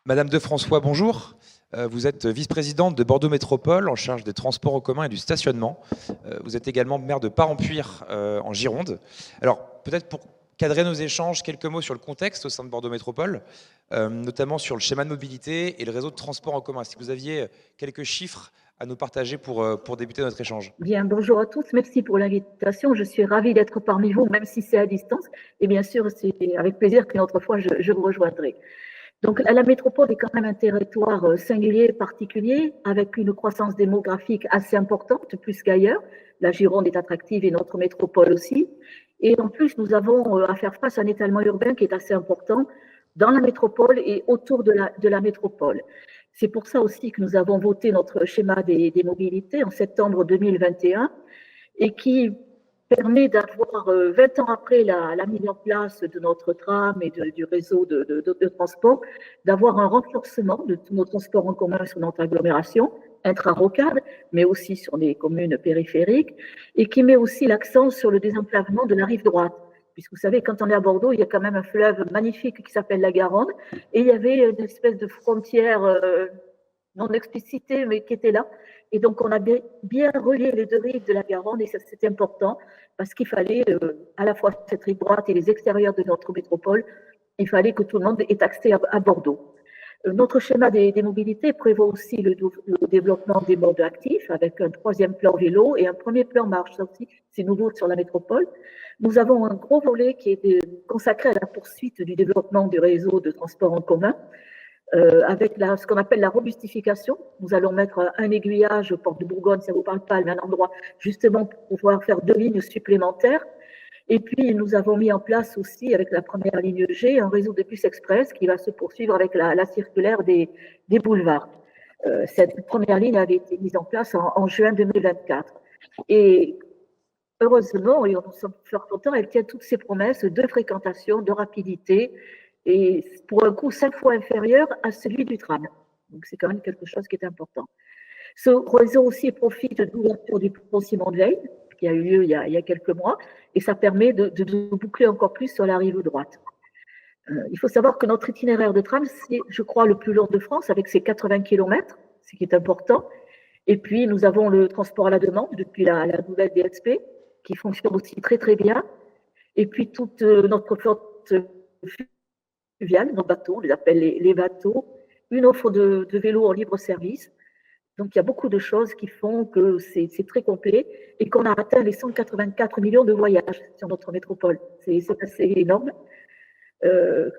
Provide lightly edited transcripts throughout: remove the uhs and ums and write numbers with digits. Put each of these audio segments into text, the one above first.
Madame Defrançois, bonjour. Vous êtes vice-présidente de Bordeaux Métropole en charge des transports en commun et du stationnement. Vous êtes également maire de Parempuire en Gironde. Alors, peut-être pour cadrer nos échanges, quelques mots sur le contexte au sein de Bordeaux Métropole, notamment sur le schéma de mobilité et le réseau de transport en commun. Si vous aviez quelques chiffres à nous partager pour débuter notre échange. Bien, bonjour à tous. Merci pour l'invitation. Je suis ravie d'être parmi vous, même si c'est à distance. Et bien sûr, c'est avec plaisir qu'une autre fois, je vous rejoindrai. Donc, la métropole est quand même un territoire singulier, particulier, avec une croissance démographique assez importante, plus qu'ailleurs. La Gironde est attractive et notre métropole aussi. Et en plus, nous avons à faire face à un étalement urbain qui est assez important dans la métropole et autour de la métropole. C'est pour ça aussi que nous avons voté notre schéma des mobilités en septembre 2021 et qui permet d'avoir, 20 ans après la mise en place de notre tram et du réseau de transport, d'avoir un renforcement de tous nos transports en commun sur notre agglomération, intra-rocade, mais aussi sur les communes périphériques, et qui met aussi l'accent sur le désenclavement de la rive droite. Puisque vous savez, quand on est à Bordeaux, il y a quand même un fleuve magnifique qui s'appelle la Garonne, et il y avait une espèce de frontière non explicitée, mais qui était là. Et donc, on a bien relié les deux rives de la Garonne, et ça, c'est important, parce qu'il fallait, à la fois cette rive droite et les extérieurs de notre métropole, il fallait que tout le monde ait accès à Bordeaux. Notre schéma des mobilités prévoit aussi le développement des modes actifs avec un troisième plan vélo et un premier plan marche. Ça aussi, c'est nouveau sur la métropole. Nous avons un gros volet qui est consacré à la poursuite du développement du réseau de transport en commun, avec ce qu'on appelle la robustification. Nous allons mettre un aiguillage aux portes de Bourgogne, ça ne vous parle pas, mais un endroit justement pour pouvoir faire 2 lignes supplémentaires. Et puis, nous avons mis en place aussi, avec la première ligne G, un réseau de bus express qui va se poursuivre avec la circulaire des boulevards. Cette première ligne avait été mise en place en juin 2024. Et heureusement, et nous sommes fort contents, elle tient toutes ses promesses de fréquentation, de rapidité, et pour un coût 5 fois inférieur à celui du tram. Donc, c'est quand même quelque chose qui est important. Ce réseau aussi profite de l'ouverture du pont Simon Veil, qui a eu lieu il y a quelques mois, et ça permet de boucler encore plus sur la rive droite. Il faut savoir que notre itinéraire de tram, c'est, je crois, le plus long de France, avec ses 80 km, ce qui est important. Et puis, nous avons le transport à la demande depuis la nouvelle DSP, qui fonctionne aussi très, très bien. Et puis, toute notre flotte fluviale, nos bateaux, on les appelle les bateaux, une offre de vélos en libre service. Donc, il y a beaucoup de choses qui font que c'est très complet et qu'on a atteint les 184 millions de voyages sur notre métropole. C'est assez énorme.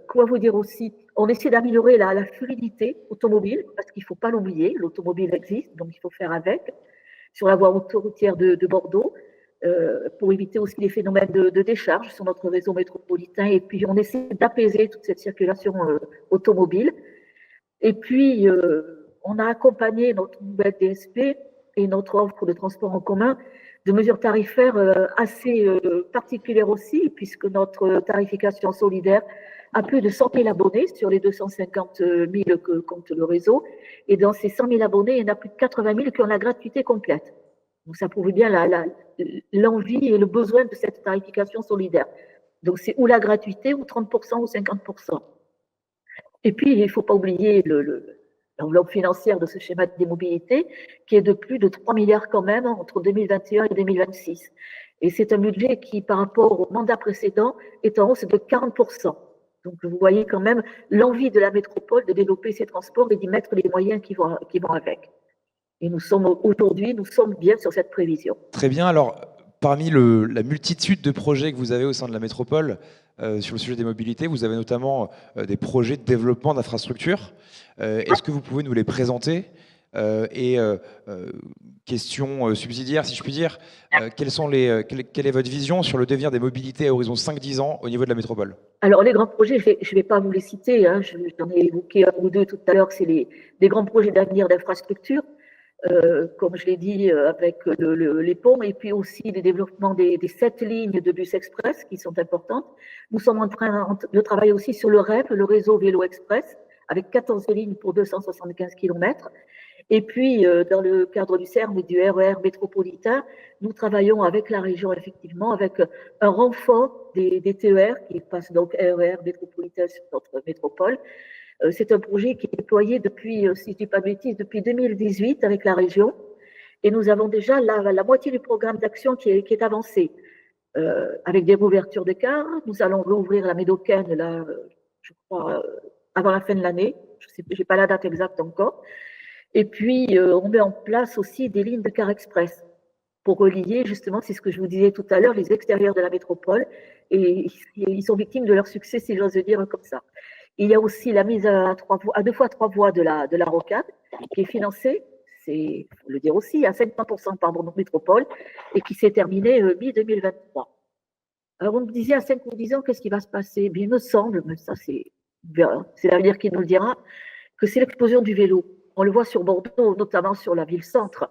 Quoi vous dire aussi? On essaie d'améliorer la fluidité automobile, parce qu'il ne faut pas l'oublier, l'automobile existe, donc il faut faire avec, sur la voie autoroutière de Bordeaux, pour éviter aussi les phénomènes de décharge sur notre réseau métropolitain. Et puis, on essaie d'apaiser toute cette circulation automobile. Et puis, on a accompagné notre nouvelle DSP et notre offre de transport en commun de mesures tarifaires assez particulières aussi, puisque notre tarification solidaire a plus de 100 000 abonnés sur les 250 000 que compte le réseau. Et dans ces 100 000 abonnés, il y en a plus de 80 000 qui ont la gratuité complète. Donc, ça prouve bien l'envie et le besoin de cette tarification solidaire. Donc, c'est ou la gratuité, ou 30% ou 50%. Et puis, il ne faut pas oublier l'enveloppe financière de ce schéma des mobilités, qui est de plus de 3 milliards quand même entre 2021 et 2026. Et c'est un budget qui, par rapport au mandat précédent, est en hausse de 40%. Donc, vous voyez quand même l'envie de la métropole de développer ces transports et d'y mettre les moyens qui vont avec. Et aujourd'hui, nous sommes bien sur cette prévision. Très bien. Alors, parmi la multitude de projets que vous avez au sein de la métropole sur le sujet des mobilités, vous avez notamment des projets de développement d'infrastructures. Est-ce que vous pouvez nous les présenter question subsidiaire, si je puis dire, quelle est votre vision sur le devenir des mobilités à horizon 5-10 ans au niveau de la métropole? Alors, les grands projets, je ne vais pas vous les citer, hein, j'en ai évoqué un ou deux tout à l'heure, c'est des grands projets d'avenir d'infrastructures. Comme je l'ai dit, avec les ponts, et puis aussi le développement des 7 lignes de bus express qui sont importantes. Nous sommes en train de travailler aussi sur le REP, le réseau vélo express, avec 14 lignes pour 275 km. Et puis, dans le cadre du CERN et du RER métropolitain, nous travaillons avec la région, effectivement, avec un renfort des TER qui passent donc RER métropolitain sur notre métropole, C'est un projet qui est déployé depuis, si je ne dis pas de bêtises, depuis 2018 avec la région. Et nous avons déjà la moitié du programme d'action qui est avancé. Avec des réouvertures de cars, nous allons rouvrir la Médocaine, là, je crois, avant la fin de l'année. Je n'ai pas la date exacte encore. Et puis, on met en place aussi des lignes de car express pour relier, justement, c'est ce que je vous disais tout à l'heure, les extérieurs de la métropole. Et ils sont victimes de leur succès, si j'ose dire comme ça. Il y a aussi la mise à 2 fois 3 voies de la rocade, qui est financée, il faut le dire aussi, à 50% par Bordeaux Métropole, et qui s'est terminée mi-2023. Alors, on me disait à 5 ou 10 ans, qu'est-ce qui va se passer? Bien, il me semble, mais ça, c'est l'avenir qui nous le dira, que c'est l'explosion du vélo. On le voit sur Bordeaux, notamment sur la ville-centre.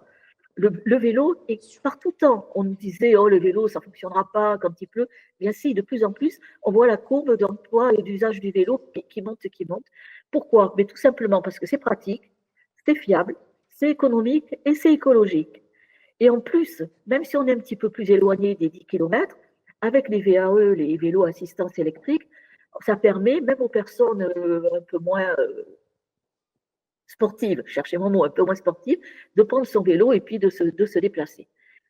Le vélo est partout temps. On nous disait, oh, le vélo, ça ne fonctionnera pas quand il pleut. Bien si, de plus en plus, on voit la courbe d'emploi et d'usage du vélo qui monte et qui monte. Pourquoi? Mais tout simplement parce que c'est pratique, c'est fiable, c'est économique et c'est écologique. Et en plus, même si on est un petit peu plus éloigné des 10 km, avec les VAE, les vélos assistance électrique, ça permet, même aux personnes un peu moins sportive, cherchez mon mot, un peu moins sportive, de prendre son vélo et puis de se déplacer.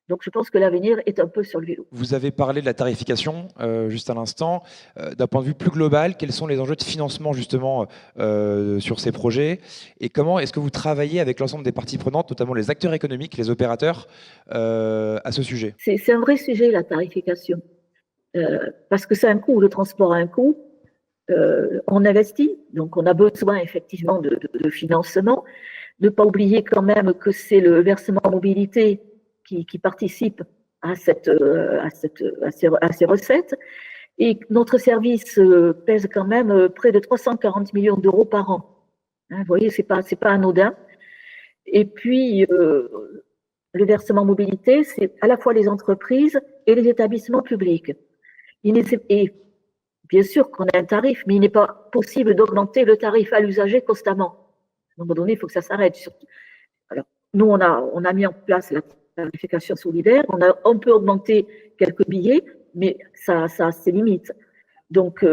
Donc, je pense que l'avenir est un peu sur le vélo. Vous avez parlé de la tarification juste à l'instant. D'un point de vue plus global, quels sont les enjeux de financement justement sur ces projets et comment est-ce que vous travaillez avec l'ensemble des parties prenantes, notamment les acteurs économiques, les opérateurs, à ce sujet? C'est un vrai sujet, la tarification, parce que c'est un coût, le transport a un coût. On investit, donc on a besoin effectivement de financement. Ne pas oublier quand même que c'est le versement mobilité qui participe à ces recettes. Et notre service pèse quand même près de 340 millions d'euros par an. Hein, vous voyez, c'est pas anodin. Et puis, le versement mobilité, c'est à la fois les entreprises et les établissements publics. Et bien sûr qu'on a un tarif, mais il n'est pas possible d'augmenter le tarif à l'usager constamment. À un moment donné, il faut que ça s'arrête. Alors, nous, on a mis en place la tarification solidaire, on peut augmenter quelques billets, mais ça a ses limites. Donc,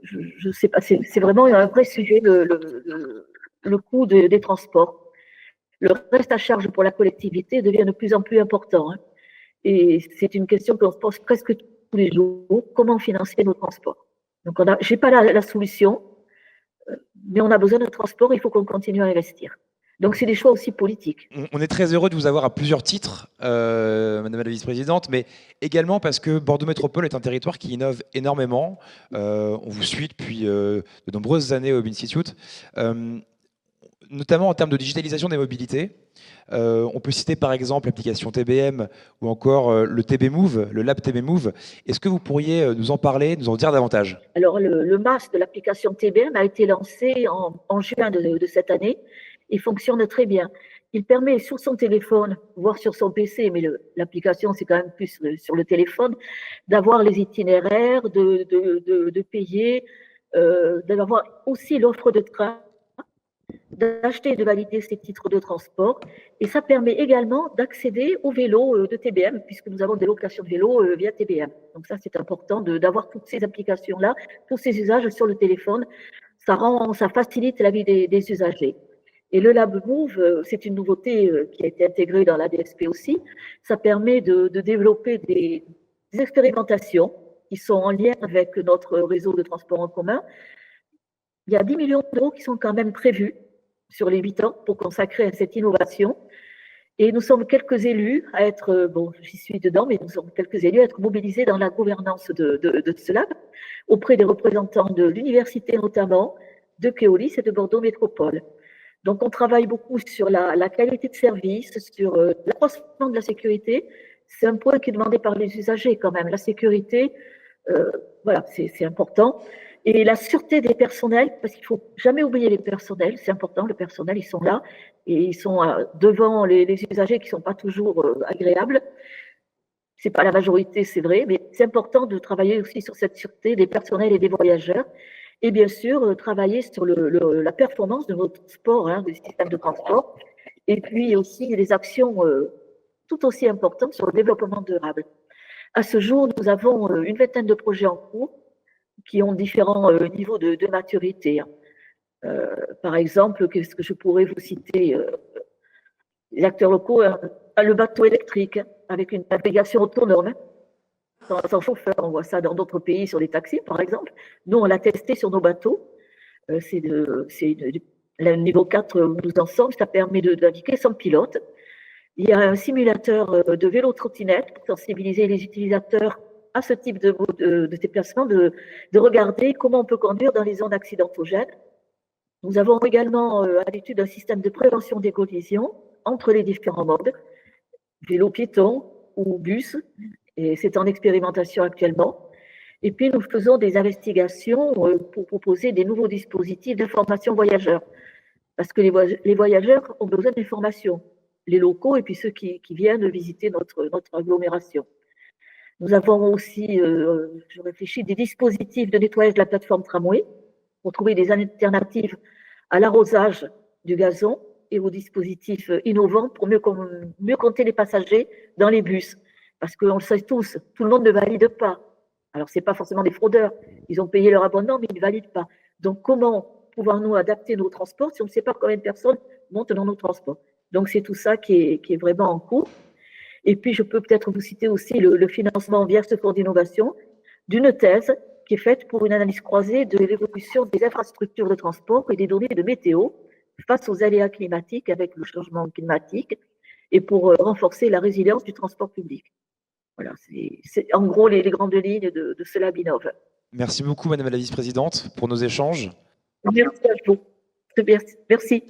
je ne sais pas, c'est vraiment un vrai sujet, le coût des transports. Le reste à charge pour la collectivité devient de plus en plus important. Hein. Et c'est une question qu'on se pose presque tous les jours, comment financer nos transports? Donc, je n'ai pas la solution, mais on a besoin de transport, il faut qu'on continue à investir. Donc, c'est des choix aussi politiques. On est très heureux de vous avoir à plusieurs titres, Madame la Vice-Présidente, mais également parce que Bordeaux Métropole est un territoire qui innove énormément. On vous suit depuis de nombreuses années au Institute, notamment en termes de digitalisation des mobilités. On peut citer par exemple l'application TBM ou encore le TB Move, le Lab TB Move. Est-ce que vous pourriez nous en parler, nous en dire davantage? Alors, le MAS de l'application TBM a été lancé en juin de cette année. Il fonctionne très bien. Il permet sur son téléphone, voire sur son PC, mais l'application c'est quand même plus sur le téléphone, d'avoir les itinéraires, de payer, d'avoir aussi l'offre de train, d'acheter et de valider ses titres de transport. Et ça permet également d'accéder aux vélos de TBM, puisque nous avons des locations de vélos via TBM. Donc ça, c'est important d'avoir toutes ces applications-là, tous ces usages sur le téléphone. Ça facilite la vie des usagers. Et le Lab Move, c'est une nouveauté qui a été intégrée dans la DSP aussi. Ça permet de développer des expérimentations qui sont en lien avec notre réseau de transport en commun. Il y a 10 millions d'euros qui sont quand même prévus sur les 8 ans pour consacrer à cette innovation. Et nous sommes quelques élus à être, bon, j'y suis dedans, mais nous sommes quelques élus à être mobilisés dans la gouvernance de ce lab, auprès des représentants de l'université notamment, de Keolis et de Bordeaux Métropole. Donc, on travaille beaucoup sur la qualité de service, sur l'accroissement de la sécurité. C'est un point qui est demandé par les usagers quand même. La sécurité, voilà, c'est important. Et la sûreté des personnels, parce qu'il ne faut jamais oublier les personnels, c'est important, le personnel, ils sont là et ils sont devant les usagers qui ne sont pas toujours agréables. Ce n'est pas la majorité, c'est vrai, mais c'est important de travailler aussi sur cette sûreté des personnels et des voyageurs. Et bien sûr, travailler sur la performance de notre transport, hein, du système de transport, et puis aussi des actions tout aussi importantes sur le développement durable. À ce jour, nous avons une vingtaine de projets en cours qui ont différents niveaux de maturité. Par exemple, qu'est-ce que je pourrais vous citer les acteurs locaux, le bateau électrique avec une navigation autonome, sans chauffeur. On voit ça dans d'autres pays sur les taxis, par exemple. Nous, on l'a testé sur nos bateaux. C'est le niveau 4 où nous en sommes. Ça permet de naviguer sans pilote. Il y a un simulateur de vélo-trottinette pour sensibiliser les utilisateurs à ce type de déplacement, de regarder comment on peut conduire dans les zones accidentogènes. Nous avons également à l'étude un système de prévention des collisions entre les différents modes, vélo piéton ou bus, et c'est en expérimentation actuellement. Et puis nous faisons des investigations pour proposer des nouveaux dispositifs d'information voyageurs, parce que les voyageurs ont besoin d'informations, les locaux et puis ceux qui viennent visiter notre agglomération. Nous avons aussi, je réfléchis, des dispositifs de nettoyage de la plateforme tramway pour trouver des alternatives à l'arrosage du gazon et aux dispositifs innovants pour mieux compter les passagers dans les bus. Parce qu'on le sait tous, tout le monde ne valide pas. Alors, ce n'est pas forcément des fraudeurs. Ils ont payé leur abonnement, mais ils ne valident pas. Donc, comment pouvons-nous adapter nos transports si on ne sait pas combien de personnes montent dans nos transports? Donc, c'est tout ça qui est vraiment en cours. Et puis, je peux peut-être vous citer aussi le financement via ce fonds d'innovation d'une thèse qui est faite pour une analyse croisée de l'évolution des infrastructures de transport et des données de météo face aux aléas climatiques avec le changement climatique et pour renforcer la résilience du transport public. Voilà, c'est en gros les grandes lignes de ce Labinov. Merci beaucoup, Madame la Vice-présidente, pour nos échanges. Merci à vous. Merci.